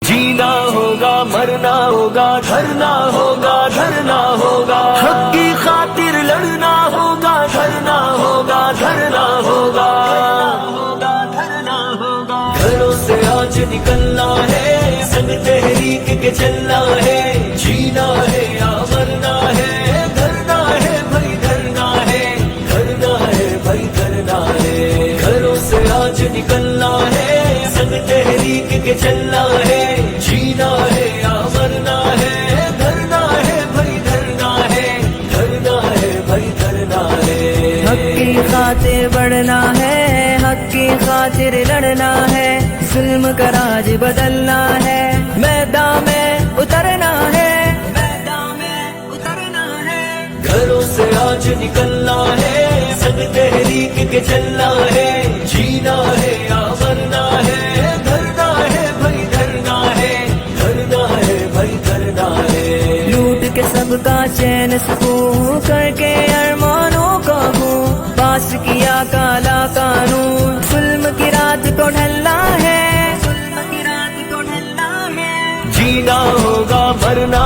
جینا ہوگا مرنا ہوگا دھرنا ہوگا دھرنا ہوگا، حق کی خاطر لڑنا ہوگا دھرنا ہوگا دھرنا ہوگا، دھرنا ہوگا۔ گھروں سے آج نکلنا ہے، سنگ تحریک کے چلنا ہے، جینا ہے یا مرنا ہے، دھرنا ہے بھائی دھرنا ہے، دھرنا ہے بھائی دھرنا ہے۔ گھروں سے آج نکلنا ہے، سنگ تحریک کے چلنا ہے، جینا ہے یا مرنا ہے، دھرنا ہے بھائی دھرنا ہے، دھرنا ہے بھائی دھرنا ہے۔ حق کی خاطر بڑھنا ہے، حق کی خاطر لڑنا ہے، ظلم کا راج بدلنا ہے، میدان میں اترنا ہے، میدان میں اترنا ہے۔ گھروں سے آج نکلنا ہے، سنگ تحریک کے چلنا ہے، جینا ہے یا مرنا ہے، دھرنا ہے بھائی دھرنا ہے، دھرنا ہے بھائی دھرنا ہے۔ لوٹ کے سب کا چین سکون کر کے ارمانوں کا خون، پاس کیا کالا قانون، ظلم کی رات کو ڈھلنا ہے، ظلم کی رات کو ڈھلنا ہے۔ جینا ہوگا مرنا